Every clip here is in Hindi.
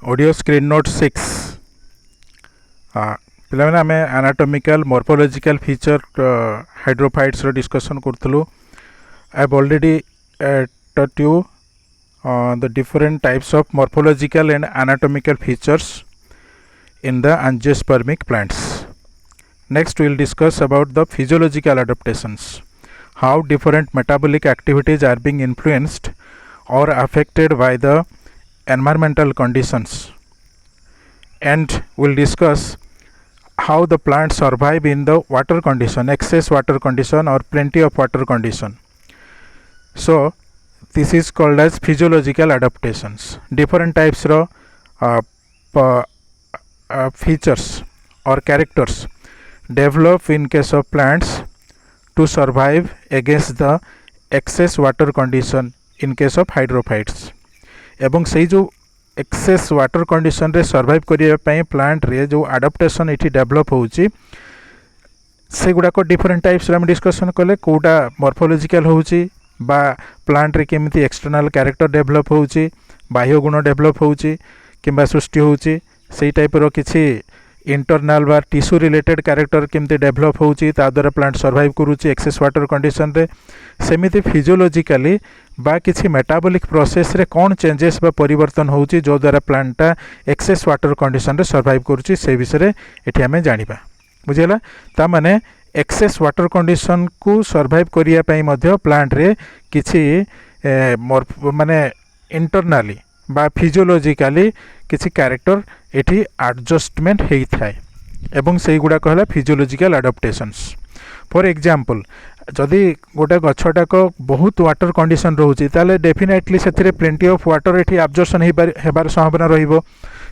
Audioscreen note 6 पिलाने आम एनाटॉमिकल मॉर्फोलॉजिकल फीचर हाइड्रोफाइट्स रो डिस्कशन करथलु. I have already taught you the different types of morphological and anatomical features in the angiospermic plants. Next we will discuss about the physiological adaptations, how different metabolic activities are being influenced or affected by the environmental conditions, and we'll discuss how the plants survive in the water condition, excess water condition or plenty of water condition. So this is called as physiological adaptations. Different types of features or characters develop in case of plants to survive against the excess water condition in case of hydrophytes. एवं से जो एक्सेस वाटर कंडीशन रे सर्वाइव करने प्लांट रे जो आडाप्टेशन ये डेवलप होची से गुड़ाक डिफरेंट टाइप्स आम डिस्कसन कले कौटा मॉर्फोलॉजिकल होची बा प्लांट रे केमिति एक्सटर्नल कैरेक्टर डेवलप होची बाह्य गुण डेवलप होची किंबा सृष्टि होची से टाइप रो किछि इंटरनल बा टिश्यू रिलेटेड कैरेक्टर केमती डेवलप होची ता द्वारा प्लांट सर्वाइव करूची एक्सेस वाटर कंडीशन रे. सेमिति फिजियोलॉजिकली बा किछि मेटाबॉलिक प्रोसेस रे कौन चेंजेस बा परिवर्तन होची जो द्वारा प्लांटा एक्सेस वाटर कंडीशन रे सर्वाइव करूची से विषय रे एठी हमें जानिबा. बुझिला ता माने एक्सेस वाटर कंडीशन को सर्वाइव करिया पई मध्ये प्लांट रे किछि माने इंटरनली बा फिजियोलॉजिकली किसी कैरेक्टर एठी एडजस्टमेंट हेई थाए एवं से गुड़ा कहला फिजियोलॉजिकल एडाप्टेशंस. फॉर एग्जांपल जदि गोटे गछटाक बहुत वाटर कंडीशन रोचे ताले डेफिनेटली से प्लेंटी ऑफ वाटर एठी एब्जॉर्प्शन हेबार संभावना रहिबो.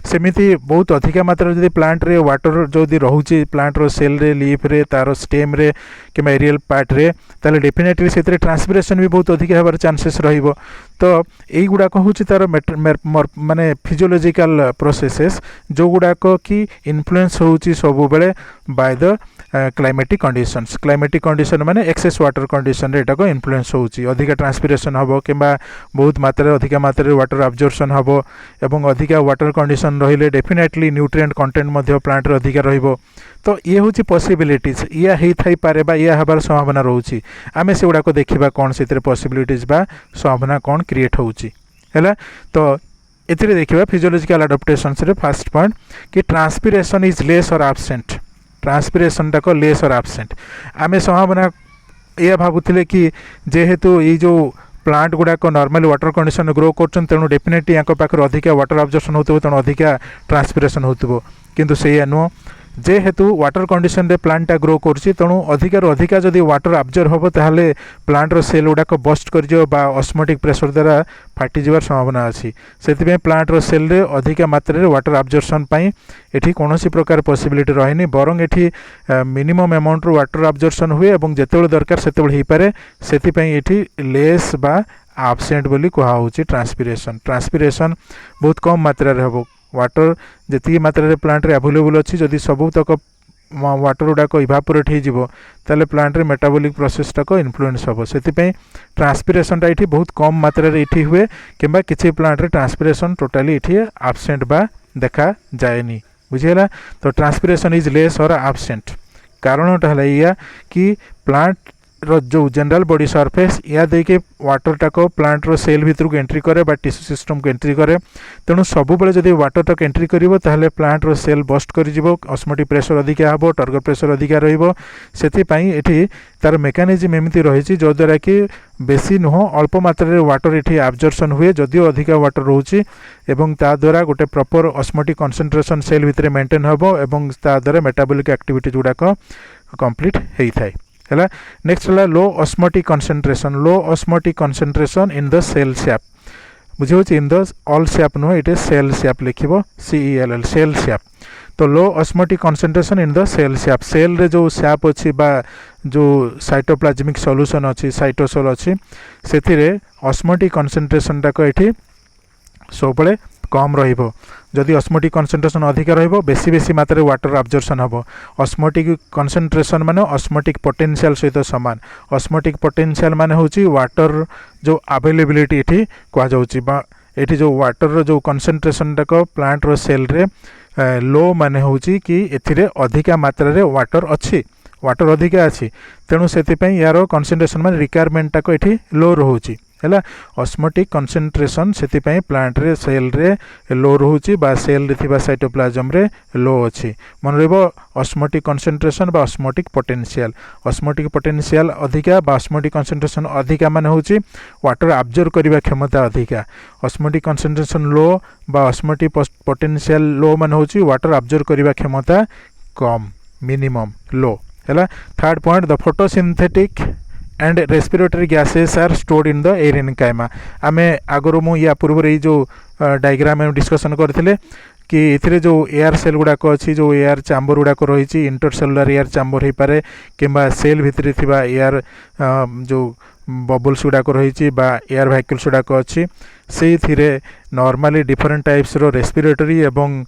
सेमिति बहुत अधिक मात्रा जदि प्लांट रे वाटर जदि रोचे प्लांट रो सेल रे लीफ रे तार स्टेम रे कि एरियल पार्ट रे ताले डेफिनेटली से ट्रांसपिरेशन भी बहुत अधिक हेबार चांसेस रहिबो. तो यही गुड़ाक हूँ तार माने फिजियोलॉजिकल प्रोसेसेस जो गुड़ाक कि इन्फ्लुएंस होची सब बेले by the climatic conditions. Climatic condition माने एक्सेस वाटर कंडीशन रे एटा को इन्फ्लुएंस होची अधिक ट्रांसपिरेशन हबो किंबा बहुत मात्रा अधिक मात्रा वाटर एब्जॉर्प्शन हबो एवं अधिक वाटर कंडीशन रहिले डेफिनेटली न्यूट्रिएंट कंटेंट मध्ये प्लांट रे अधिक रहिबो. तो ये हूँ पॉसिबिलिटीज या हेई थाई पारे बा या हबार संभावना रोची आमे से गुड़ाक देखिबा कौन से पॉसिबिलिटीज बा संभावना कौन क्रिएट होची हैला. तो एथिरे देखिबा फिजियोलॉजिकल एडाप्टेशंस रे फर्स्ट पॉइंट कि transpiration is less or absent. Transpiration टाक लेस और एब्सेंट आमे संभावना या भाबुथिले कि जेहेतु ये जो प्लांट गुड़ाक नॉर्मल वाटर कंडीशन ग्रो करछन तेणु डेफिनेटली यांको पाखर अधिक वाटर एब्जॉर्प्शन होतबो तेणु अधिक ट्रांसपिरेशन होतबो. किंतु से नुह जेहेतु वाटर कंडीशन रे प्लांटा ग्रो करछि तेणु अधिकारु अधिक जदि वाटर एब्जॉर्ब होबो ताहले प्लांट रो सेल गुड़ाक बस्ट कर जो बा ऑस्मोटिक प्रेशर द्वारा फाटी जिवार संभावना अछि. सेति प्लांट रो सेल रे अधिक मात्रा रे वाटर एब्जॉर्प्शन पई एठी कोनोसी प्रकार पॉसिबिलिटी रहनी बरंग एठी मिनिमम अमाउंट रो वाटर एब्जॉर्प्शन हुए एवं जेतेबेले दरकार सेतेबेले हि पारे सेति पई एठी लेस बा एब्सेंट बोली कहा होछि ट्रांसपिरेशन. ट्रांसपिरेशन बहुत कम मात्रा रे हबो. वाटर जी मात्रा रे प्लांट रे अवेलेबल अच्छी जदि सबू तक वाटर गुड़ाक इभापोरेट हो ताले प्लांट रे मेटाबॉलिक प्रोसेस टाक इन्फ्लुएंस हम से ट्रांसपिरेशन टा ये बहुत कम मात्रा रे इठी हुए किंबा किसी प्लांट रे ट्रांसपिरेशन टोटाली इठी एब्सेंट बा देखा जाएनी. बुझीगला. तो transpiration is less or absent कारणटा है या कि प्लांट रो जो जनरल बॉडी सरफेस या देके वाटर टाक प्लांट रो सेल भितर को एंट्री करे बा टिश्यू सिस्टम को एंट्री करे तेणु सब बेले जदि वाटर टाक एंट्री करिवो ताहले प्लांट रो सेल बस्ट करि जिवो ऑस्मोटिक प्रेशर अधिक हबो टर्गर प्रेशर अधिक रहिबो. सेति पई एठी तार मेकानिज्म एमिति रहिछि जो द्वारा कि बेसी नुह अल्प मात्रा रे वाटर एठी एब्जॉर्प्शन हुए जदिओ अधिक वाटर रहउछि एवं ता द्वारा गोटे प्रॉपर ऑस्मोटिक कंसंट्रेशन सेल भितर मेंटेन हबो एवं ता द्वारा मेटाबॉलिक एक्टिविटी गुडाक कंप्लीट हेई थाए हैला. नेक्स्ट है low osmotic concentration. Low osmotic concentration in the cell sap बुझे इन द ऑल शेप नुह इट इज सेल शेप लिखिबो CELL सेल शेप. तो low osmotic concentration in the cell sap cell रे जो शेप अच्छी बा जो साइटोप्लाज्मिक सॉल्यूशन अच्छी साइटोसोल अच्छी सेथिरे ऑस्मोटिक कंसंट्रेशन टाक एठी सबले कम रहिबो. जदि ऑस्मोटिक कंसंट्रेशन अधिक रहिबो बेसी बेसी मात्रा वाटर एब्जॉर्प्शन हबो. ऑस्मोटिक कंसंट्रेशन माने ऑस्मोटिक पोटेंशियल सहित समान. ऑस्मोटिक पोटेंशियल माने होची वाटर जो अवेलेबिलिटी एठी कहा जाउची बा ये जो वाटर रो जो कंसंट्रेशन टाक प्लांट रो सेल रे लो माने होची कि एथिरे अधिका मात्रा रे वाटर अच्छी वाटर अधिका अच्छी तेणु से यार कंसंट्रेशन मान रिक्वायरमेंट टाक ये लो रोची है ऑस्मोटिक कंसंट्रेशन से प्लांट रे सेल रे लो रोची बा सेल रे थिबा साइटोप्लाज्म रे लो अच्छी मन रहिबो ऑस्मोटिक कंसंट्रेशन बा ऑस्मोटिक पोटेंशियल अधिका बा ऑस्मोटिक कंसंट्रेशन अधिका माने होची वाटर अब्जॉर्ब करबा क्षमता अधिका ऑस्मोटिक कंसंट्रेशन लो बा ऑस्मोटिक पोटेंशियल लो माने होची वाटर अब्जॉर्ब करबा क्षमता कम मिनिमम लो है third point the photosynthetic and respiratory gases are stored in the aerenchyma आमे आगरो मु या पूर्व ये जो डायग्राम में डिस्कशन करथिले कि इथिरे जो एयर सेल गुड़ाक अच्छी जो एयर चैम्बर गुड़ाक रही इंटरसेलुलर एयर चैम्बर हो पारे किंबा सेल भितर थिबा एयर जो बबल्स गुड़ाक रही एयर व्हीकल्स गुड़ाक अच्छी से नॉर्मली डिफरेंट टाइप्स रो रेस्पिरेटरी एवं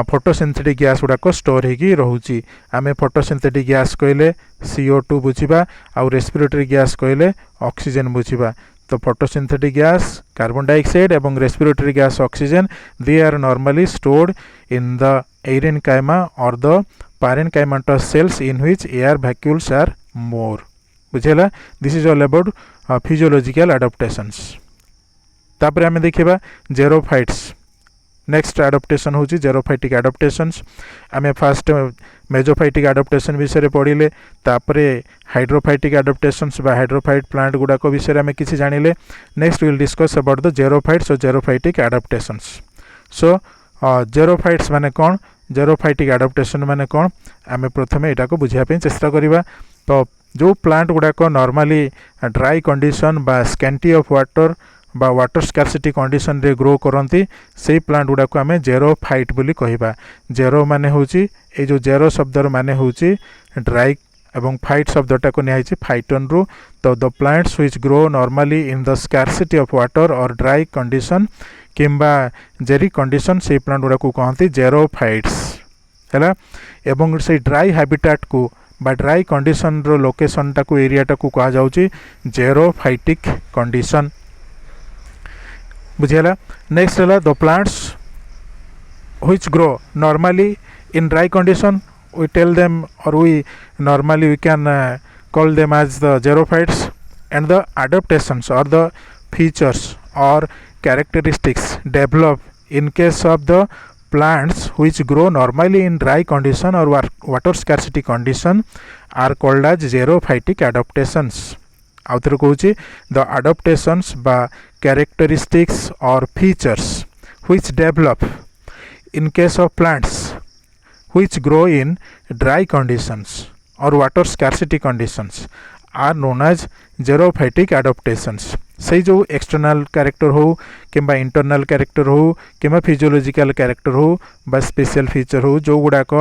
फोटोसिंथेटिक गैस गुड़ाक स्टोर होगी रोचे आमे फोटोसिंथेटिक गैस कहले CO2 बुझा आउ रेस्पिरेटरी गैस कहले ऑक्सीजन बुझा तो फोटोसिंथेटिक गैस कार्बन डाइऑक्साइड एवं respiratory gas oxygen they are normally stored in the aerenchyma or the parenchymatous cells in which air vacuoles are more बुझेला this is all about physiological adaptations तापर आमे देखिबा जेरोफाइट्स नेक्स्ट एडाप्टेशन होची जेरोफाइटिक एडाप्टेशंस आमे फर्स्ट मेजोफाइटिक एडाप्टेशन विषय पढ़िले तापरे हाइड्रोफाइटिक एडाप्टेशंस बा हाइड्रोफाइट प्लांट गुडा को विषय आमे किछि जानिले next will discuss about the xerophytes और जेरोफाइटिक एडाप्टेशंस सो जेरोफाइट्स माने कोन जेरोफाइटिक एडाप्टेशन माने कोन आमे प्रथमे एटा को बुझिया पे चेष्टा करिबा तो जो प्लांट गुड़ाक नॉर्मली ड्राई कंडीशन बा स्कैंटी ऑफ वाटर बा वाटर स्कार्सिटी कंडीशन रे ग्रो करती से प्लांट गुड़ाक आमे जेरोफाइट बोली कहिबा जेरो माने होची ए जो जेरो शब्दर माने होची ड्राई एवं फाइट शब्दटा को नियाइछि फाइटन रु तो the plants which grow normally in the scarcity of water और ड्राई कंडीशन किंबा जेरी कंडीशन से प्लांट गुड़ाक कहती जेरोफाइट्स है एवं से ड्राई हैबिटेट को बा ड्राई कंडीशन रो लोकेशन टाकू एरिया टाकू कहा जाउची जेरोफाइटिक कंडीशन बुझेला नेक्स्ट है the plants which grow normally in dry condition we tell them or we normally we can call them as the xerophytes and the adaptations or the features or characteristics develop in case of the plants which grow normally in dry condition or water scarcity condition are called as xerophytic adaptations आउथर कहूची the adaptations by characteristics or features which develop in case of plants which grow in dry conditions or water scarcity conditions are known as xerophytic adaptations से जो एक्सटर्नल कैरेक्टर हो किंबा इंटरनल कैरेक्टर हो किंबा फिजियोलॉजिकल कैरेक्टर हो बा स्पेशल फीचर हो जो गुड़ाक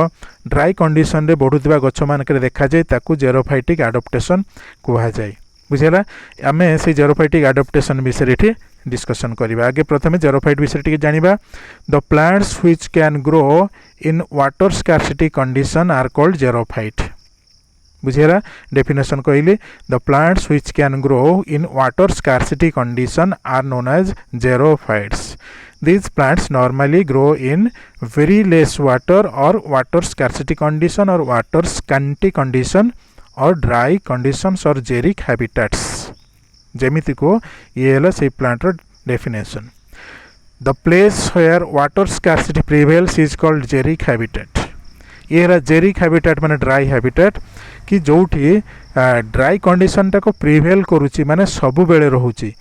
ड्राई कंडीशन रे बढ़ुवा गछ मानक देखा जाए ताकू जेरोफाइटिक एडाप्टेशन कहा जाए बुझेला आमे से जेरोफाइटिक एडाप्टेशन विषय ये डिस्कशन करवा आगे प्रथमे जेरोफाइट विषय टी जानिबा the plants which can grow in water scarcity condition are called xerophyte बुझेला डेफिनेशन कहली the plants which can grow in water scarcity condition are known as xerophytes these plants normally grow in very less water or water scarcity condition or water scanty condition or dry conditions or xeric habitats जेमिति को ये है से प्लांट रो definition the place where water scarcity prevails is called xeric habitat ये है जेरिक हैबिटेट माने ड्राई हैबिटेट कि जोठी ड्राई कंडीशन टाक प्रिवेल करुच्ची माने सबु बेले रहूची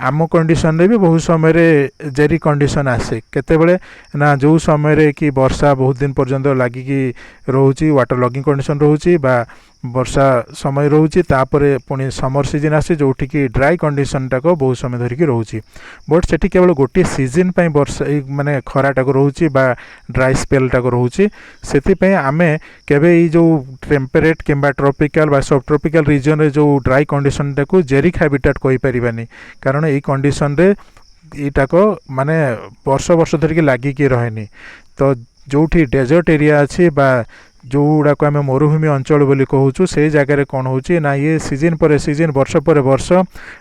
आम कंडीशन रे भी बहुत समय रे जेरी कंडीशन आसे केतेबेले ना जो समय रे कि वर्षा बहुत दिन पर्यंत लागिकी रहूची वाटर लॉगिंग कंडीशन रहूची बा वर्षा समय रोचे तापरे पुणी समर सीजन आसे जोठी कि ड्राई कंडीशन टाक बहुत समय धरिकी रोचे बट सेठी केवल गोटे सीजन पे वर्षा माने खरा टाक रोचे बा ड्राई स्पेल टाक रोचे सेति आमे केबे ई जो टेम्परेट किंबा ट्रॉपिकल बा सब ट्रॉपिकल रीजन रे जो ड्राई कंडीशन टाक जेरिक हैबिटेट कहि परिबानी कारण ई कंडीशन रे इटाक माने वर्ष वर्ष धरिकी लागिकी रहेनी तो जोठी डेजर्ट एरिया अछि बा जोड़ाक आम मरुभूमि अंचल बोली कहूँ से जगार कौन हो ये सीजन पर सीजन वर्ष पर वर्ष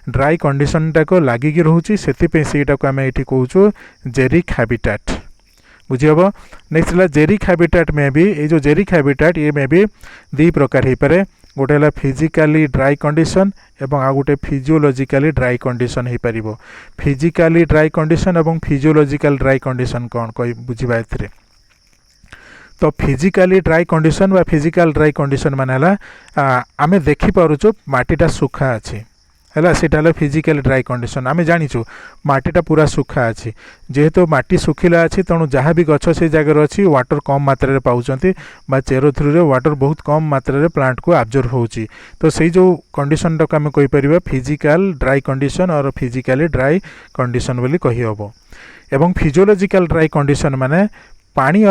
ड्राई कंडीशन टाक लगिकी रोचे से आम ये कहूँ जेरिक हैबिटेट बुझीहब। नेक्स्ट है जेरिक हैबिटेट में भी ये जो जेरिक हैबिटेट ये में भी दी प्रकार हो पारे गोटे है फिजिकाली ड्राई कंडीशन एवं आ गोटे फिजियोलॉजिकली ड्राई कंडीशन हो पार। फिजिकाली ड्राई कंडीशन एवं फिजियोलॉजिकल ड्राई कंडीशन कौन कह बुझा ए तो फिजिकाली ड्राई कंडीशन व फिजिकल ड्राई कंडीशन माने आम देखिपुर माटीटा सुखा अच्छी है सीटा फिजिकल ड्राई कंडीशन आम जाचु माटीटा पूरा सुखा अच्छी जेहेतु माटी सुखिला अच्छी तेणु जहाँ भी गछ से जगह अच्छी वाटर कम मात्रा पाँच चेर थ्रू वाटर बहुत कम मात्रा प्लांट को आब्जर्व होची तो सही जो कंडीशन टाक आम कहीपर फिजिकल ड्राई कंडीशन और फिजिकली ड्राई कंडीशन बोली कहीहब। एवं फिजियोलॉजिकल ड्राई कंडीशन माने पानी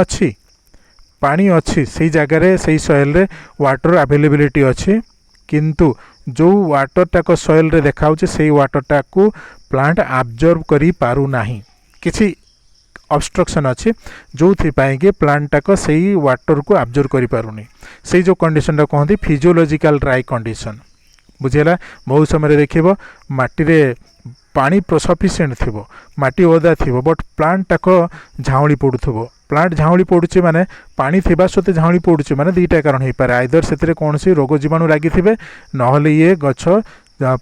अच्छी से जगार से सॉइल रे वाटर अवेलेबिलिटी अच्छी किंतु जो वाटर टाक सॉइल रे देखा से वाटर टाक को प्लांट आब्जर्व करी पारु नाही किसी ऑब्स्ट्रक्शन अच्छी जो कि प्लांट टाक से वाटर को आब्जर्व करी पारुनी से जो कंडीशन टा कहते फिजियोलॉजिकल ड्राई कंडीशन बुझेगा। बहुत समय देखिए माटी रे पानी सफिसीयंट थी माटी ओदा थी बट प्लांट टाक झाउली पड़ुव प्लांट झाउली पड़ुचे माने पानी थिबा सते झाउली पड़ुचे माने दुईटा कारण हो पारे आइदर से कौन सी रोग जीवाणु लगी ना ये गछ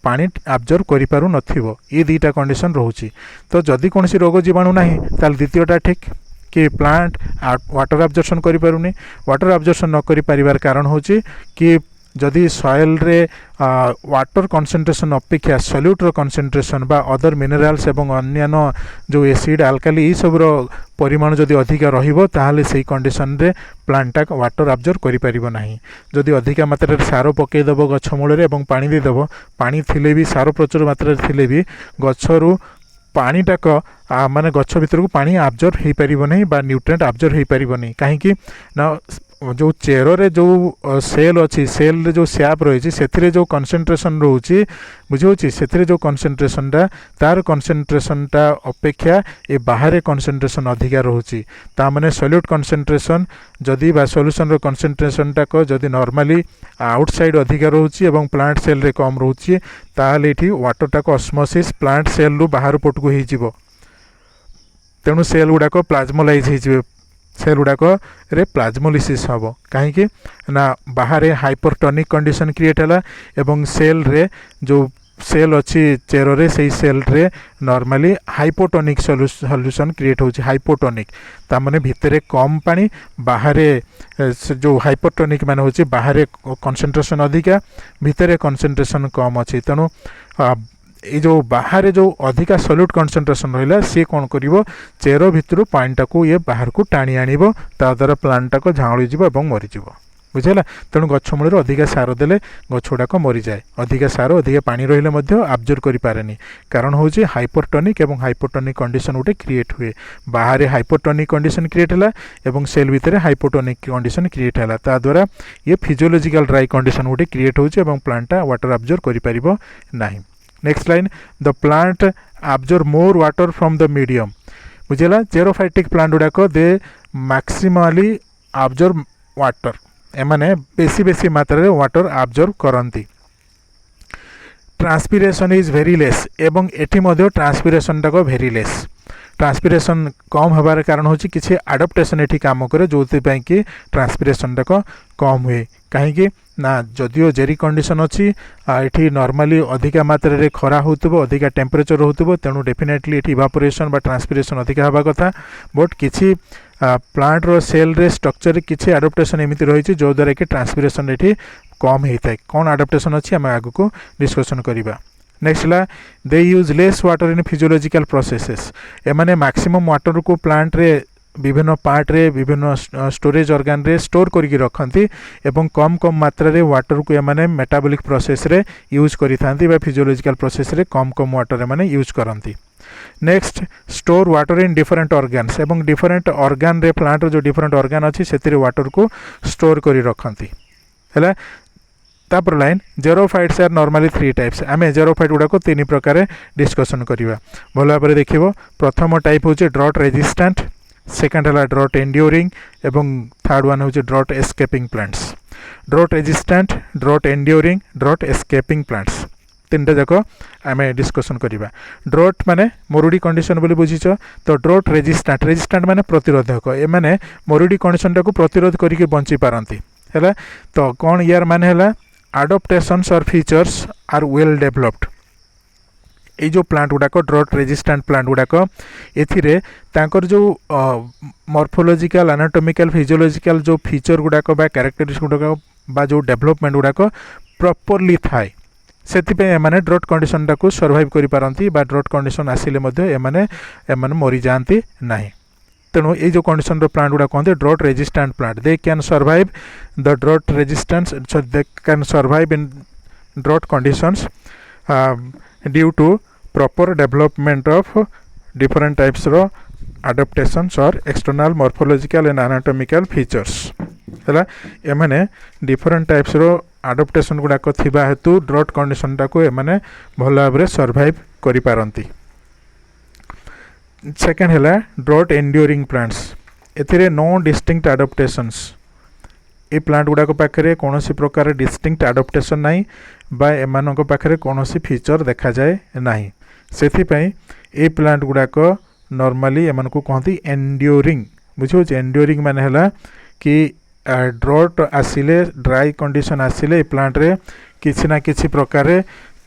पानी आब्जर्व करि पारु नथिबो ये दुईटा कंडीशन रोचे। तो जदि कौन सी रोग जीवाणु ना ताल द्वितीयटा ठीक कि प्लांट वाटर आब्जर्शन करि पारुनी वाटर आब्जर्शन न करि पारिबार कारण होची कि जदि सॉइल रे वाटर कंसंट्रेशन अपेक्षा सॉल्यूट कंसंट्रेशन बा अदर मिनरल्स एवं अन्यान्य जो एसिड अल्काली ये सब परिमाण जदि अधिका रहिबो ताहले सेही कंडीशन रे प्लांट टाक वाटर आब्जर्व करि परिबो नाही। जदि अधिका मात्रा रे सार पकई देबो गछ मूल रे एवं पानी दे देबो पानी थिले भी सार प्रचुर मात्रा रे थिले भी गछरु पानी टाक माने गछ भितर को पानी आब्जर्व हो पारिबो नहीं बा न्यूट्रिएंट आब्जर्व हो पारिबो नहीं कहीं ना जो चेर रे जो सेल अच्छी सेल रे जो सैप रही से जो कंसंट्रेशन रोचे बुझे से जो कंसंट्रेशन टा तार कंसंट्रेशन टा अपेक्षा ये बाहर कंसंट्रेशन अधिका रोचे तामाने सॉल्यूट कंसंट्रेशन जदि बा सॉल्यूशन रो कंसंट्रेशन टाक जदि नॉर्मली आउटसाइड अधिका रोचे एवं प्लांट सेल रे कम रोचे ताहले एठी वाटर टाक ऑस्मोसिस प्लांट सेल रु बाहर पट को ही जीवो तेणु सेल गुड़ाक प्लाज्मोलाइज हो सेल गुड़ाक रे प्लाज्मोलिसिस हम कहीं ना बाहर हाइपरटोनिक कंडीशन क्रिएट है एवं सेल रे जो सेल अच्छी चेर रे से सेल रे नॉर्मली हाइपोटोनिक सॉल्यूशन क्रिएट होची हाइपोटोनिक तामाने भितरे कम पानी बाहर जो हाइपोटोनिक माने होची बाहर कंसंट्रेशन अधिका भितरे कंसंट्रेशन कम अच्छी तेणु ये जो बाहर जो अधिका सॉल्यूट कंसंट्रेशन रहा सी कौन करिवो चेर भितर पानी टाको ये बाहर को टाणी आनिबो ता द्वारा प्लांट टाक झाउली जीवो एवं मरीजिवो बुझेला। तेणु गछ मूल अधिका सार देले गछ गुड़ाक मरी जाए अधिका सार अधिका पानी रहिले मध्य आब्जर्व करि पारेनी कारण होची हाइपरटोनिक एवं हाइपोटोनिक कंडीशन गोटे क्रिएट हुए बाहर हाइपोटोनिक कंडीशन क्रिएट है एवं सेल भितर हाइपोटोनिक कंडीशन क्रिएट है ता द्वारा ये फिजियोलॉजिकल ड्राई कंडीशन गोटे क्रिएट होची एवं प्लांटा वाटर आब्जर्व करि पारिबो नाही। Next line the plant observe more water from the medium बुझेला। जेरोफाइटिक प्लांट गुड़ाक दे मैक्सिमली आब्जर्व वाटर एमाने बेसी बेसी मात्रा वाटर आब्जर्व करती। ट्रांसपिरेशन इज वेरी लेस एवं एटी मध्य ट्रांसपिरेशन टाक वेरी लेस ट्रांसपिरेशन कम होबार कारण होची किसी आडप्टेशन एठी काम करे जोथि पई कि ट्रांसपिरेशन टाक कम हुए कहीं ना जदियो जेरी कंडीशन अच्छी एठी नॉर्मली अधिका मात्रा रे खरा होतबो अधिका टेम्परेचर होतबो तेणु डेफिनेटली एठी इवापोरेशन बा ट्रांसपिरेशन अधिका हवा कथा बट किछि प्लांट रो सेल रे स्ट्रक्चर किछि एडाप्टेशन एमिति रही जो द्वारा कि ट्रांसपिरेशन एठी कम होता है कौन एडाप्टेशन अच्छी आम आग को डिस्कसन करिबा। नेक्स्ट है they use less water in physiological processes एमाने मैक्सिमम वाटर को प्लांट रे विभिन्न पार्ट रे विभिन्न स्टोरेज ऑर्गन रे स्टोर करके रखती एवं कम कम मात्रा रे वाटर को एमाने मेटाबॉलिक प्रोसेस रे यूज करी थांती बा फिजियोलॉजिकल प्रोसेस रे कम कम वाटर एमाने यूज करती। Next store water in different organs एवं डिफरेंट ऑर्गन रे प्लांट जो डिफरेंट ऑर्गन अच्छी से वाटर को स्टोर करी रखती है। तापर line xerophytes are normally 3 types आम जेरोफाइट गुड़ाक 3 प्रकार डिस्कसन करवा भल भाव देखिए। प्रथम टाइप हूँ ड्रॉट रेजिस्टेंट सेकेंड है ड्रॉट एंड्यूरिंग एवं थर्ड वन हूँ drought escaping plants drought resistant drought enduring drought escaping plants तीनटा जाक आम डिस्कसन करवा ड्रॉट माने मरुड़ी कंडीशन बोली बुझीच तो ड्रॉट रेजिस्टेंट रेजिस्टेंट माने प्रतिरोधक ए माने मरुड़ी कंडीशन टाको प्रतिरोध करके बंची पारती है तो कौन यार माने है आडप्टेशंस और फीचर्स आर वेल डेभलप्ड ये जो प्लांट गुड़ाक ड्रॉट रेजिस्टेंट प्लांट गुड़ाक एथिरे तांकर जो मॉर्फोलॉजिकल एनाटॉमिकल फिजियोलॉजिकल जो फीचर गुड़ाक बा कैरेक्टरिस्टिक्स गुड़ाक बा जो डेवलपमेंट गुड़ाक प्रॉपर्ली थाए सेतिपे एमाने ड्रॉट कंडीशन टाको सर्वाइव करि पारंती बा ड्रॉट कंडीशन आसिले मध्ये एमाने मरी जाती नाही तेणु ये जो कंडीशन रो प्लांट गुड़ा कहते drought resistant plant they can survive the drought resistance they can survive in drought conditions due to proper development of different types रो adaptations or external morphological and anatomical features है एमाने डिफरेंट टाइप्स रो adaptation गुड़ाक थिबा हेतु ड्रॉट कंडीशन टाको एमाने भल भाव सर्वाइव करि पारंती सेकेंड है ड्रॉट एंड्यूरिंग प्लांट्स एथिरे नो डिस्टिंक्ट adaptations ए प्लांट गुड़ाक पाखे कौन प्रकार डिस्टिंक्ट adaptation नहीं बा एमानक पाखे कौन फीचर देखा जाए नहीं सेथिपई ए प्लांट गुड़ाक नॉर्मली एमान को कहती एंड्यूरिंग बुझे एंड्यूरिंग माने है कि ड्रॉट आसिले ड्राई कंडीशन आसिले प्लांट रे किसी ना किसी प्रकार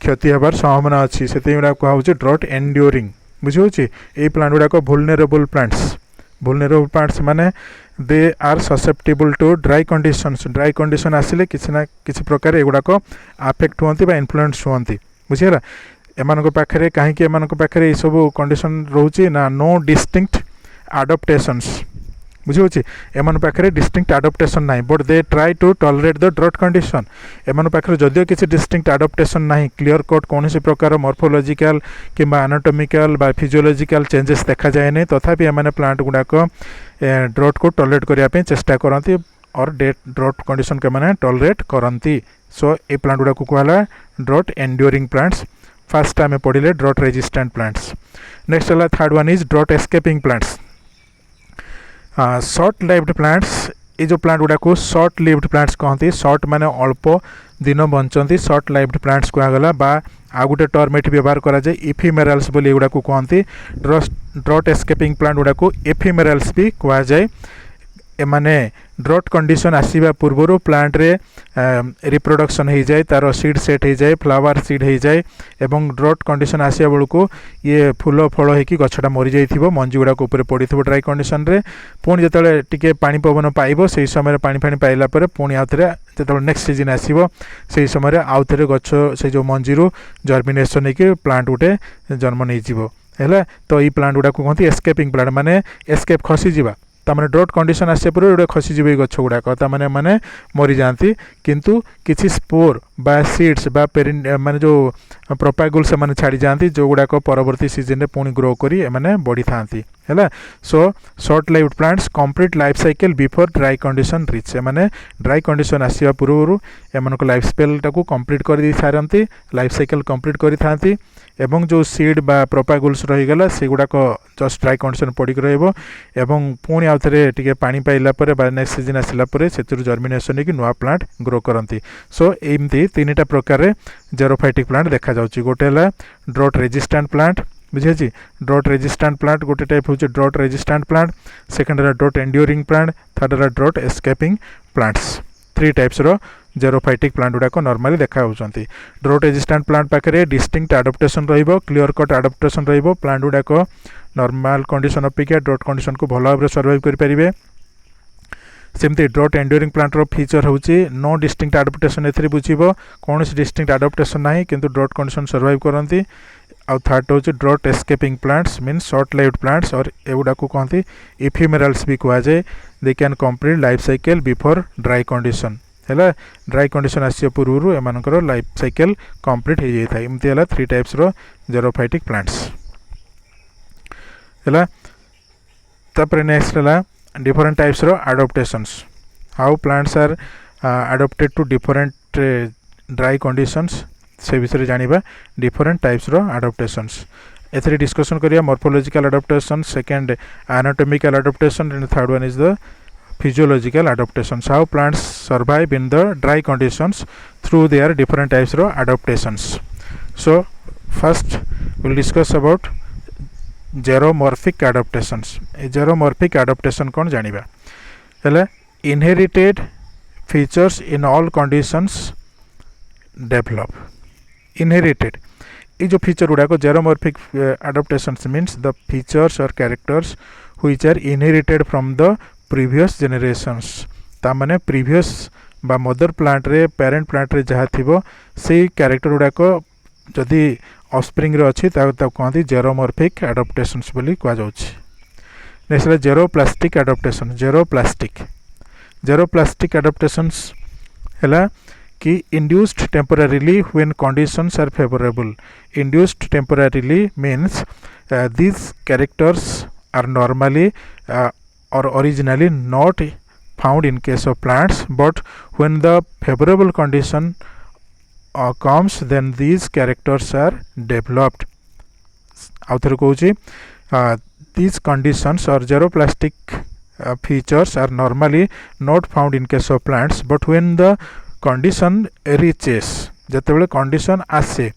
क्षति होबार संभावना अच्छी से कहुचे ड्रॉट एंड्यूरिंग बुझे ये प्लांट गुड़ाक वुलनेरेबल प्लांट्स माने they are susceptible to dry condition आसिले किसी ना किसी प्रकार एगुड़ाक आफेक्ट हुआ इन्फ्लुएंस हुआ बुझेगा एमानक पाखरे कहीं एमानक पाखरे सब कंडीशन रोचे ना नो डिस्टिंक्ट adaptations बुझे एमान पाखरे डिस्टिंक्ट adaptation नहीं but they try to tolerate the drought condition एमान पाखरे जदियो किसी डिस्टिंक्ट adaptation नहीं क्लियर कट कौन प्रकार मॉर्फोलॉजिकल किंबा एनाटॉमिकल बा फिजियोलॉजिकल चेंजेस देखा जाए नहीं तथापि एमाने प्लांट गुड़ाक ड्रॉट को टॉलरेट करने चेष्टा करती और ड्रॉट कंडीशन के माने टॉलरेट करती सो ये प्लांट गुड़ाक कहला ड्रॉट एंड्यूरिंग प्लांट्स फर्स्ट आम पढ़ले ड्रॉट रेजिस्टेंट प्लांट्स नेक्स्ट है third one is drought escaping plants short lived plants ये जो प्लांट गुड़ा को शॉर्ट लिव्ड प्लांट्स कहते शॉर्ट माने अल्प दिन बंचती शॉर्ट लाइव्ड प्लांट्स कहगला बा आ गोटे टर्म ये व्यवहार करा जाए इफिमेराल्स बोली एगुड़ा को कहते ड्रॉट एस्केपिंग प्लांट गुड़ा को एफिमेराल्स भी कह जाए एमाने ड्रॉट कंडीशन आसीबा पूर्वर प्लांट रे रिप्रोडक्शन हो जाए तार सीड सेट हो जाए फ्लावर सीड हो जाए एवं ड्रॉट कंडीशन आसिया बेलू को ये फूल फल होगी गछटा मरी जाइथिबो मंजी गुड़ाक उपर पड़िथिबो ड्राई कंडीशन रे पुणी जेतले टिके पानी पवन पाइबो सेही समय पानी फानी पाइला परे पुणी आउथरे जेतले नेक्स्ट सीजन आसीबो सेही समय आउथरे गछ से जो मंजीरू जर्मिनेशन होगी प्लांट गुटे जन्म नहीं जीवो हैला तो ई प्लांट गुड़ाक कहते एस्केपिंग प्लांट माने एस्केप खसी जीवा तामाने ड्रॉट कंडीशन आसे पूर्व गोटे खसीजे गछ गुड़ाक तामाने माने मरी जाती किंतु किसी स्पोर बा सीड्स बा माने जो प्रोपागुल से माने छाड़ी जाती जो गुड़ाक परवर्ती सीजन रे पुणी ग्रो करी एमाने बढ़ी थांती है so short lived plants complete life cycle before dry condition reach एमाने ड्राई कंडीशन आसिया पूर्व एमानक लाइफ स्पेल टाको कंप्लीट कर दी सारंती लाइफ साइकिल कंप्लीट करी थांती एवं जो सीड बा प्रोपागुल्स रहीगला से गुड़ाक जस्ट ड्राई कंडीशन पड़िक रहिबो एवं पुणी आउ थे टिके पानी पाइला परे बा नेक्स्ट सीजन आसिला परे सेतुर जर्मिनेशन की नुआ प्लांट ग्रो करती सो एमती तीन टा प्रकार जेरोफाइटिक प्लांट देखा जाउची गोटे है ड्रॉट रेजिस्टेंट प्लांट बुझे ड्रॉट रेजिस्टेंट प्लांट गोटे टाइप हूँ ड्रॉट रेजिस्टेंट प्लांट सेकेंड है ड्रॉट एंड्यूरिंग प्लांट थर्ड है drought escaping plants three types रो जेरोफाइटिक प्लांट गुड़ाक नॉर्मली देखा होती ड्रॉट रेजिस्टेंट प्लांट पाखे डिस्टिंक्ट adaptation रहिबो क्लियर कट adaptation रहिबो प्लांट गुड़ाक नॉर्मल कंडीशन अपेक्षा ड्रॉट कंडीशन को भल भाव सर्वाइव करें सेमती ड्रॉट एंड्यूरिंग प्लांट रो फीचर होची नो डिस्टिंक्ट adaptation एथरे बुझिबो कौन डिस्टिंक्ट adaptation नाही किंतु ड्रॉट कंडीशन सर्वाइव करती आउ थर्ड हूँ drought escaping plants means short lived plants और एगुड़ा को कहती इफिमेराल्स भी कह जाए they can complete life cycle before dry condition है ड्राई कंडीशन आसिया पूर्व एमानकर लाइफ साइकिल कंप्लीट हो जाए एमती है थ्री टाइप्स रो जेरोफाइटिक प्लांट्स है तापर नेक्स्ट है डिफरेंट टाइप्स रो adaptations how plants are adapted to different dry conditions से विषय जानिबा डिफरेंट टाइप्स रो adaptations एथिरे डिस्कशन करिया morphological adaptation, second anatomical adaptation, and third one is the physiological adaptations, how plants survive in the dry conditions through their different types of adaptations. So first we'll discuss about Xerophytic adaptations. Xerophytic adaptation कौन जानिबा हेले inherited features in all conditions develop. Inherited ये जो फीचर गुड़ा को Xerophytic adaptations means the features or characters which are inherited from the previous generations ता माने प्रीवियस बा मदर प्लांट रे पेरेंट प्लांट रे जहाँ थिबो से कैरेक्टर गुड़ाक जदि ऑफस्प्रिंग रे अछि ता कहती जेरोमॉर्फिक एडाप्टेशंस बोली कहा जाउछि। नेक्स्ट है जेरोप्लास्टिक एडाप्टेशन। जेरोप्लास्टिक एडाप्टेशंस हैला कि induced temporarily when conditions are favourable. Induced temporarily means these characters are normally or originally not found in case of plants, but when the favorable condition comes, then these characters are developed. Author कहूची these conditions or xeroplastic features are normally not found in case of plants, but when the condition reaches, जतेबेले condition आसे,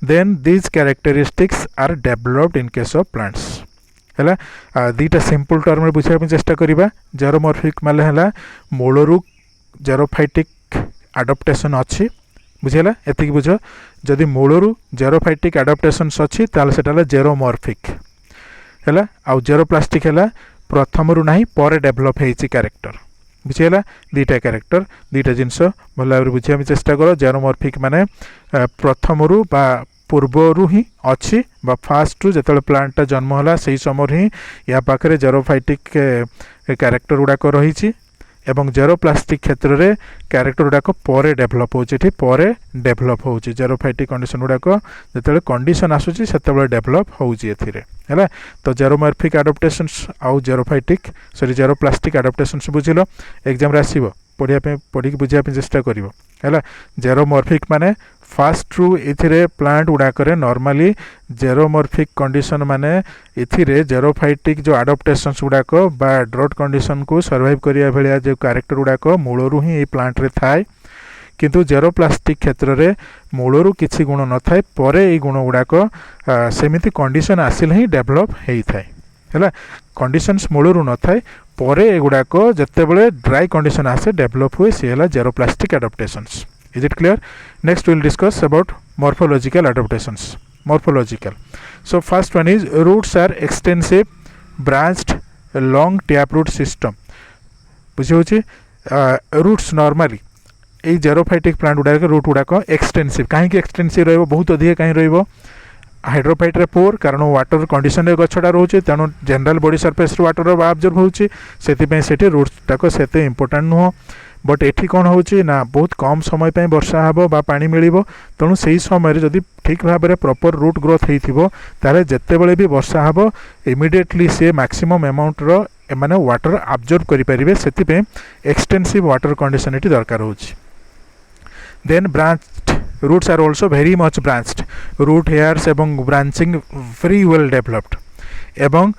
then these characteristics are developed in case of plants. है दीटा सिंपल टर्म बुझा चेष्टा करिबा। जेरोमॉर्फिक माने है मूलरू जेरोफाइटिक आडाप्टेशन अच्छी बुझेला एतिक बुझ। जदि मूलरू जेरोफाइटिक आडाप्टेशंस अच्छी ताले सेटा जेरोमॉर्फिक है। आउ जेरोप्लास्टिक है प्रथम रु नहीं पर डेभलप होइछि कैरेक्टर बुझेला। दीटा कैरेक्टर दीटा जिनस भल भाव बुझा चेष्टा कर। जेरोमॉर्फिक माने प्रथम रु बा पूर्वर ही अच्छी बा फास्ट रु जो प्लांटा जन्म है से समय ही या पाखे जेरोफाइटिक कैरेक्टर गुड़ाक रही एवं जेरोप्लास्टिक क्षेत्र में कैरेक्टर गुड़ाक पर डेभलप होती पर डेभलप हो जेरोफाइटिक कंडीशन गुड़ाक जो कंडीशन आसूसी से डेभलप होगा। तो जेरोमॉर्फिक एडाप्टेशंस आउ जेरोफाइटिक सॉरी जेरोप्लास्टिक एडाप्टेशंस बुझिल एग्जाम आसब पढ़ी बुझा चेष्टा कर। जेरोमॉर्फिक माने फास्ट रु इथिरे प्लांट गुड़ाक नॉर्मली जेरोमॉर्फिक कंडीशन माने इथिरे जेरोफाइटिक जो एडाप्टेशंस गुड़ाक बा ड्रॉट कंडीशन को सर्वाइव करिया भलिया जो कैरेक्टर गुड़ाक मूलरू ही ए प्लांट रे थाए, किंतु जेरोप्लास्टिक क्षेत्र में मूलरू किछि गुण न थाए पर ए गुण गुड़ाक सेमिति कंडीशन आसिले ही डेभलप होता है। कंडीशंस मूलरू न थाए पर ए गुड़ाक जतेबेले ड्राई कंडीशन आसे डेभलप हुए सी है जेरोप्लास्टिक adaptations. Is it clear? Next we will discuss about morphological adaptations. Morphological. So first one is roots are extensive, branched, long taproot system. बुझे रूट्स नॉर्मली ये जेरोफाइटिक प्लांट गुड़ाक रूट गुड़ाक एक्सटेंसिव कहीं एक्सटेंसिव रहिबो बहुत अधिक कहीं रहिबो हाइड्रोफाइट रे पोर कारण वाटर कंडीशन रे गछटा रोचे तेणु general body surface water observe होची सेति सेठी रूट्स टाक सेते इंपोर्टेंट नुह। बट एठी कौन होची ना बहुत कम समय पे वर्षा हबो बा पानी मिलिबो तेणु सेही समय रे जदि ठीक भाव में प्रॉपर रूट ग्रोथ होइथिबो ताले जेतेबेले भी वर्षा हबो इमिडिएटली से मैक्सिमम अमाउंट रो माने वाटर अब्जर्व करि परिबे सेति पे एक्सटेंसिव वाटर कंडीशन एठी दरकार होची। Then branched roots are also very much branched, root hairs एवं branching very well developed एवं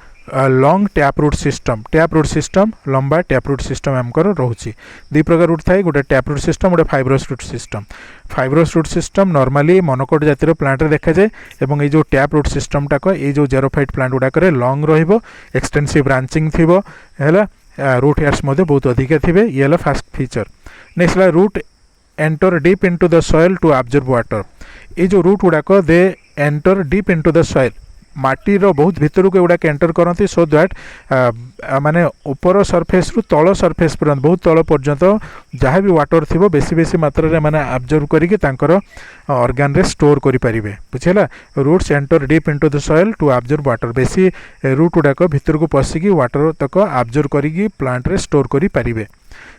लॉन्ग टैपरूट सिस्टम लंबा टैपरूट सिस्टम आमकर रोचे दुई प्रकार रूट थाए गोटे टैपरूट सिस्टम गोटे fibrous root system. Fibrous root system normally monocot जातिर प्लांट रे देखा जाए एवं ये जो टैपरूट सिस्टम टाक ये जो जेरोफाइट प्लांट गुड़ाक लॉन्ग रहिबो एक्सटेंसिव ब्रांचिंग थिबो हैला रूट हेयर्स मध्य बहुत अधिक थिबे ये हैला first feature. Next root enter deep into the soil to observe water. ये जो रूट गुड़ाक they enter deep into the soil माटीर बहुत भितर को एगुड़ा एंटर करती सो दैट माने ऊपर सरफेस रु तल सरफेस पर्यंत बहुत तल पर्यंत जहाँ भी वाटर थी बेसी बेसी मात्रा रे माने ऑब्जर्व करिके तांकर ऑर्गन रे स्टोर करि परिबे बुझेला। Roots enter deep into the soil to observe water बेसी रूट गुड़ाक भितर को पशिकी वाटर तक ऑब्जर्व करिकी प्लांट रे स्टोर करि परिबे।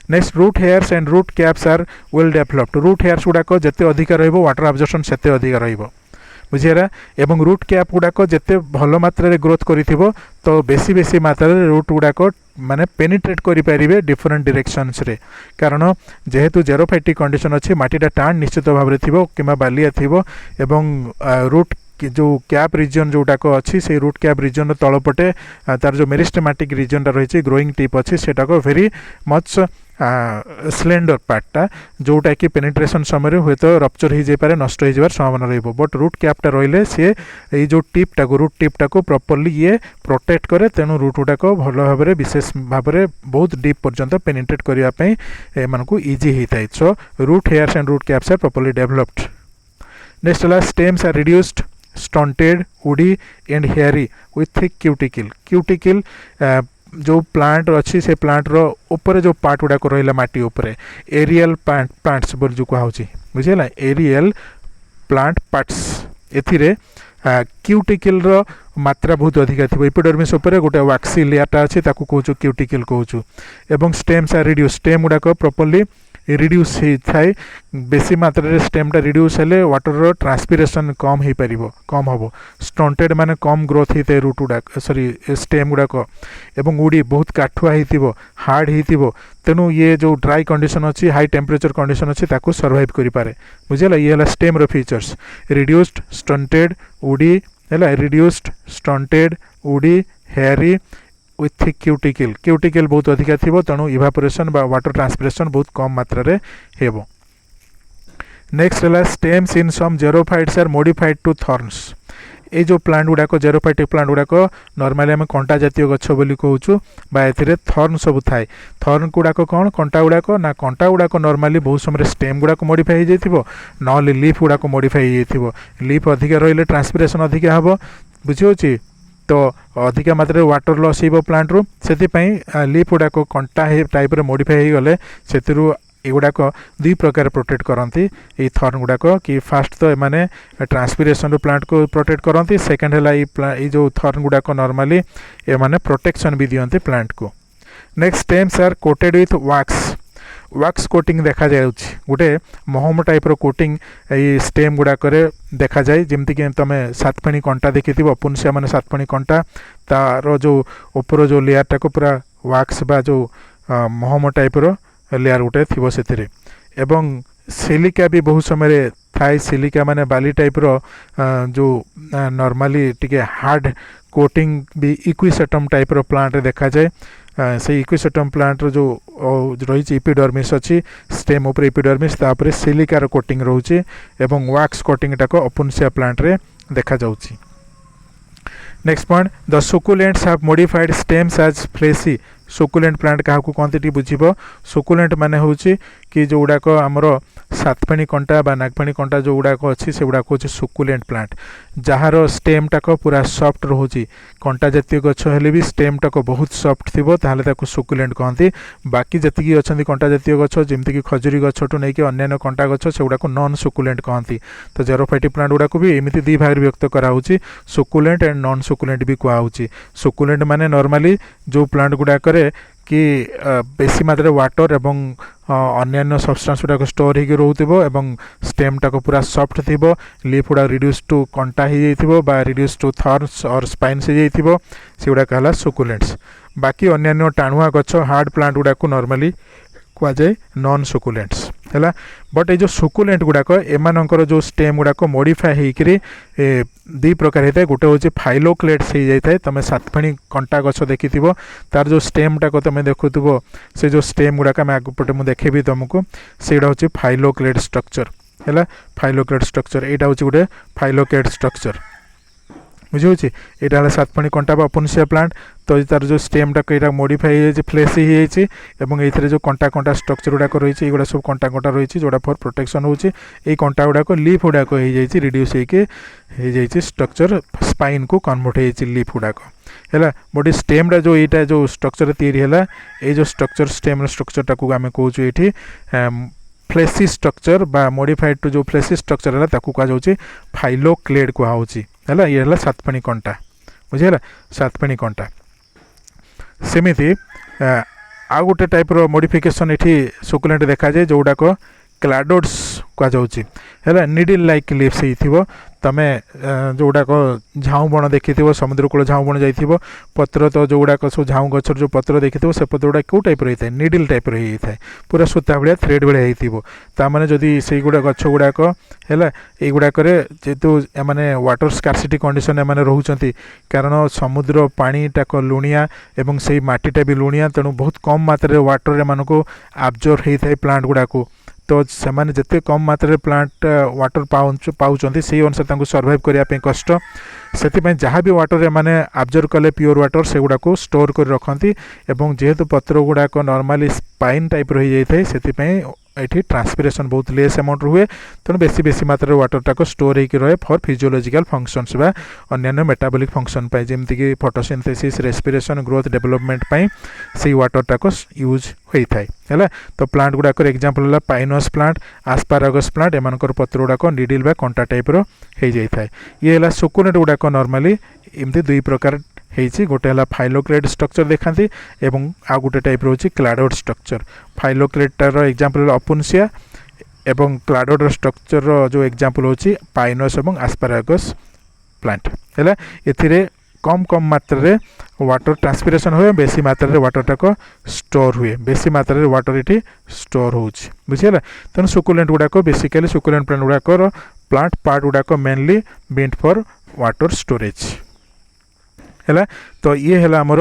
Next root hairs and root caps are well developed. Root hairs गुड़ाक जिते अधिक रहिबो वाटर ऑब्जर्वेशन सेते अधिक रहिबो बुझेरा एवं रूट कैप गुड़ाक जिते भल मात्रा रे ग्रोथ करिथिबो तो बेसी बेसी मात्रा रे रूट गुड़ाक माने पेनिट्रेट करें डिफरेंट डायरेक्शंस रे कारण जेहेतु जेरोफाइटिक कंडीशन अच्छी माटीटा टाण निश्चित भाव में थी कि बालिया थी एवं रूट जो कैप रिजन जोटाक अच्छी से रूट कैप रिजन तलपटे तार जो मेरिस्टेमेटिक रिजनटा रही ग्रोइंग टिप अच्छी से वेरी मच स्लेंडर पार्टा जोटा कि पेनिट्रेशन समय हुए तो रप्चर हो जाए नष्ट हो जाबार संभावना रहिबो बट रूट कैपटा रहिले सी ये जो टिपटा को रूट टिपटा को प्रॉपर्ली ये प्रोटेक्ट करे तेणु रूट गुड़ाक भल भाव में विशेष भाव में बहुत डीप पर्यंत पेनिट्रेट करने एमानकु इजी होता है so root hairs and root caps are properly developed next है stems are reduced stunted woody and hairy with thick cuticle जो प्लांट अच्छी से प्लांट रो ऊपर जो पार्ट गुड़ाक रहा माटी उपरे एरियल प्लांट्स बोल जो कहुची बुझेगा एरियल प्लांट पार्ट्स एथिरे क्यूटिकल रो मात्रा बहुत अधिक थी एपिडर्मिस उपर गोटे वैक्सी लेयरटा अच्छी ताकू कहूँ क्यूटिकल कहूँ एवं स्टेम्स आर रिड्यूस स्टेम गुड़ाक प्रॉपर्ली रिड्यूस थाए बेसी मात्रा रे स्टेमटा रिड्यूस हेले वाटर ट्रांसपिरेशन कम हो पार कम हम स्टंटेड माने कम ग्रोथ होता है रूट गुड़ाक सॉरी स्टेम गुड़ाक एवं उड़ी बहुत काठुआ हो हार्ड हो तेणु ये जो ड्राई कंडीशन अच्छी हाई टेम्परेचर कंडीशन अच्छी ताकू सर्वाइव करि पारे बुझेला ये है स्टेम रो फीचर्स रिड्यूस्ड स्टंटेड उड़ी है रिड्यूस्ड स्टंटेड उड़ी हेयरी विथ थिक क्यूटिकल बहुत अधिक थी तेणु इवापोरेशन बा वाटर ट्रांसपिरेशन बहुत कम मात्रा रे हेबो नेक्स्ट है stems in some xerophytes are modified to thorns ये जो प्लांट गुड़ाक जेरोफाइटिक प्लांट गुड़ाक नॉर्मली आम कंटा जातीय गछ बोली कहूँ एथिरे थॉर्न सब थाए थॉर्न गुड़ाक कौन कंटा गुड़ाक ना कंटा गुड़ाक नॉर्मली बहुत समय स्टेम गुड़ाक मॉडिफाई हो जाइथिबो नॉले लीफ गुड़ाक मॉडिफाई हो जाइथिबो लीफ अधिक रहिले ट्रांसपिरेशन अधिक हम बुझी तो अधिक मात्रा वाटर लॉस हो प्लांट रू से लीफ गुड़ाक कंटा टाइप मॉडिफाई हो गले से एगुड़ाक दुई प्रकार प्रोटेक्ट करती ये थॉर्न गुड़ाक कि फास्ट तो एमाने ट्रांसपिरेशन रो प्लांट को प्रोटेक्ट करती सेकेंड है ये जो थॉर्न गुड़ाक नॉर्मली एमाने प्रोटेक्शन भी दियंती प्लांट को next stems are coated with wax coating देखा जाए गोटे महम टाइप रो कोटिंग ये स्टेम गुड़ाक देखा जाए जमती कि तुम सातफेणी कंटा देखी पुनसिया मैंने सातफेणी कंटा तार जो ऊपर जो लेयरटा को पूरा वैक्स बा जो महम टाइप रो लेयर गोटे थी से एवं सिलिका भी बहुत समय थाए सिलिका माने बाली टाइप रो जो नॉर्मली टिके हार्ड कोटिंग भी इक्विसेटम टाइप रो प्लांट देखा जाए से इक्विसेटम प्लांट रो जो रही इपिडर्मिस अच्छी स्टेम उपर इपिडर्मिस तापर सिलिकार कोटिंग रोचे एवं वैक्स कोटिंग टाक अपुनसिया प्लांट रे देखा जाउची next point the succulents have modified stems as fleshy succulent plant क्या कहते बुझब सुकुलेंट माने होची कि जो गुड़ाक आमर सातफेणी कंटा बा नागफेणी कंटा जो गुड़ाक अच्छी से गुड़ाक हूँ सुकुलेंट प्लांट जार स्टेम टाक पूरा सॉफ्ट रोचे कंटा जातीय गछ हेले भी स्टेम टाक बहुत सॉफ्ट थी ताकि सुकुलेंट कहती बाकी जी अच्छा कंटा जातीय गछ जमीक खजुरी गछठू नहीं अन्य कंटा गछ से गुड़ाक नॉन सुकुलेंट कहती तो जेरोफाइटिक प्लांट गुड़ाक भी एमती दुई भाग व्यक्त कराऊँच सुकुलेंट एंड नॉन सुकुलेंट भी कहुच्छी सुकुलेंट माने नॉर्मली जो प्लांट गुड़ाक कि बेसी मात्रा वाटर एवं अन्य सब्सटेंस गुड़ाक स्टोर हो रोथो एवं स्टेम टाक पूरा सॉफ्ट थी लीफ गुड़ा रिड्यूस टू कंटा हो रिड्यूस टू थॉर्न्स और स्पाइन्स हो से गुड़ाक है सुकुलेंट्स बाकी अन्य टाणुआ गछ हार्ड प्लांट गुड़ाक नॉर्मली कहुए नॉन सुकुलेंट्स है बट ये जो सुकुलेंट गुड़ाक एमानकर जो स्टेम गुड़ाक मॉडिफाई होकर दी प्रकार होता है गोटे हूँ फाइलोक्लेट्स हो जाता है तुम सातफेणी कंटा गछ देखी तार जो स्टेम टाक तुम देखुव से जो स्टेम गुड़ाक मैं आगपटे मुझे देखेबी तुमको से हूँ फाइलोक्लेट स्ट्रक्चर है फाइलोक्लेट स्ट्रक्चर यहाँ हूँ गोटे फाइलोक्लेट स्ट्रक्चर बुझे यहाँ सातफेणी कंटा बा अपुनसिया प्लांट तो तार जो स्टेम टाक यहाँ मॉडिफाई हो फ्लेसी हो ये जो कंटा कंटा स्ट्रक्चर गुड़ाक रही है सब कंटा कंटा रही जोड़ा फॉर प्रोटेक्शन होची कंटा गुड़ाक लीफ गुड़ाक हो रिड्यूस हो स्ट्रक्चर स्पाइन को कन्वर्ट हो लीफ गुड़ाक है बट स्टेम जो यहाँ जो स्ट्रक्चर या ये जो स्ट्रक्चर स्टेम स्ट्रक्चर टाक आम कहूँ ये फ्लेसी स्ट्रक्चर बा मॉडिफाइड टू जो फ्लेसी स्ट्रक्चर है कहुच्छे फाइलोक्लेट कहुच्छी है ये सातफेणी कंटा बुझेगा सातफेणी कंटा सेमिति आ गोटे टाइप रो मॉडिफिकेशन ये सुकुलेंट देखा जाए जो गुड़ाक क्लाडोड्स कह जाउची हैला निडल लाइक लीव्स हेइथिबो तमे जोडाक झाऊ बण देखिथिबो समुद्र कूल झाऊ बण जाइथिबो पत्र तो जोडाक सो झाऊ गछर जो पत्र देखिथिबो से पत्रडा को टाइप रही थाए निडल टाइप रही थाए पूरा सूता भलिया थ्रेड भलिया हेइथिबो ता माने जदी सेई गुडा गछ गुडाक हैला ए गुडा करे जेतु माने वाटर स्कार्सिटी कंडीशन माने रहउचंती कारण समुद्र पानी टाक लुणिया एवं सेई माटीटा भी लुणिया तेणु बहुत कम मात्रा रे वाटर मानको एब्जॉर्ब हेइ थाए प्लांट गुडाको तो से जिते कम मात्रा प्लांट वाटर पाउचंती से अनुसार सर्वाइव करने कष्ट से जहाँ भी वाटर माने एब्जॉर्ब कले प्योर वाटर से गुड़ा को स्टोर कर रखती एवं जेहेतु पत्र गुड़ाक नॉर्मली स्पाइन टाइप रही जाए से ये ट्रांसपिरेशन बहुत लेस अमाउंट हुए तेणु बेसी बेसी मात्रा वाटर टाक स्टोर होकर रहे फॉर फिजियोलॉजिकल फंक्शंस बा अन्य मेटाबॉलिक फंक्शन पाई जेमती कि फोटोसिंथेसिस रेस्पिरेशन ग्रोथ डेवलपमेंट पाई से वाटर टाक यूज होता है तो प्लांट गुड़ाक एग्जांपल है पाइनस प्लांट आस्पारागस प्लांट एमानकर पत्र गुड़ाक निडिल बा कंटा टाइप रो हो जाए ये है सुकुलेंट गुड़ाक नॉर्मली एमती दुई प्रकार हेची गोटे है फाइलोक्लेट स्ट्रक्चर देखाती एवं आ गोटे टाइप रोची क्लाडोड स्ट्रक्चर फाइलोक्लेटार एग्जांपल अपुनसिया एवं क्लाडोड स्ट्रक्चर जो एग्जांपल होची पाइनस एवं आस्पारागस प्लांट है एथिरे कम कम मात्रा रे वाटर ट्रांसपिरेशन हुए बेसी मात्रा रे वाटर टाक स्टोर हुए बेसी मात्रा रे वाटर इटी स्टोर होची बुझिला तेणु सुकुलेंट गुड़ाक बेसिकली सुकुलेंट प्लांट गुड़ाक प्लांट पार्ट गुड़ाक mainly meant for water storage है तो ये है आमर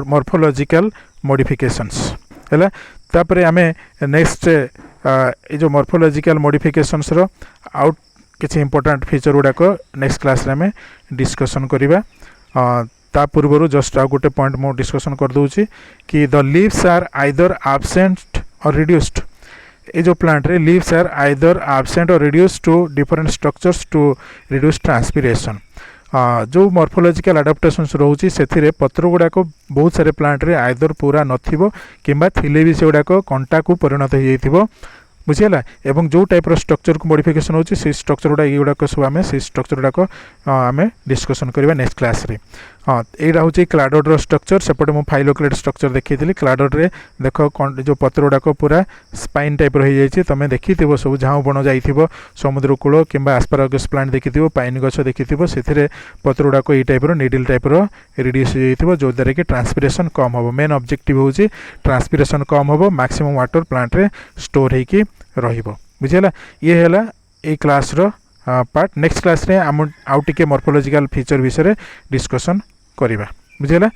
मॉर्फोलॉजिकल मॉडिफिकेशंस है तापर आमे नेक्स्ट ये जो मॉर्फोलॉजिकल मॉडिफिकेशंस रो आउट किसी इंपोर्टेंट फीचर गुड़ाक नेक्स्ट क्लास रे आमे डिस्कशन करिबा ता पूर्व जस्ट आ गोटे पॉइंट मो डिस्कशन कर दूची कि the leaves are either absent or reduced ये जो प्लांट रे leaves are either absent or reduced to different structures to reduce transpiration जो मॉर्फोलॉजिकल एडाप्टेशंस रोची से पत्र गुड़ाक बहुत सारे प्लांट रे आइदर पूरा नथिबो किंबा थिले भी से गुड़ाक कंटा को परिणत हो जाइथिबो बुझीगला एवं जो टाइप रो स्ट्रक्चर को मॉडिफिकेशन होची से स्ट्रक्चर गुडा ये गुडा सब आमे से स्ट्रक्चर गुडा को आमे डिस्कशन करबा नेक्स्ट क्लास रे हाँ एटा होची क्लाडोड रो स्ट्रक्चर सेपटे मो फाइलोक्लेट स्ट्रक्चर देखिथिली क्लाडोड रे देखो जो पत्र गुडा को पूरा स्पाइन टाइप रही जाइछि तमे देखिथिबो सब झाऊ बण जाइथिबो समुद्र कूल किंबा एस्पारागस प्लांट देखिथिबो पाइन गछ देखिथिबो सेथिरे पत्र गुडा को ई टाइप रो निडल टाइप रो रिड्यूस हो जाइथिबो जो द्वारा कि ट्रांसपिरेशन कम होबो मेन ऑब्जेक्टिव होची ट्रांसपिरेशन कम होबो मैक्सिमम वाटर प्लांट रे स्टोर हेकी रहिबो बुझिला ये हैला ए क्लास रो पार्ट नेक्स्ट क्लास रे आउ टिके मॉर्फोलॉजिकल फीचर विषय रे डिस्कशन करिबा बुझिला।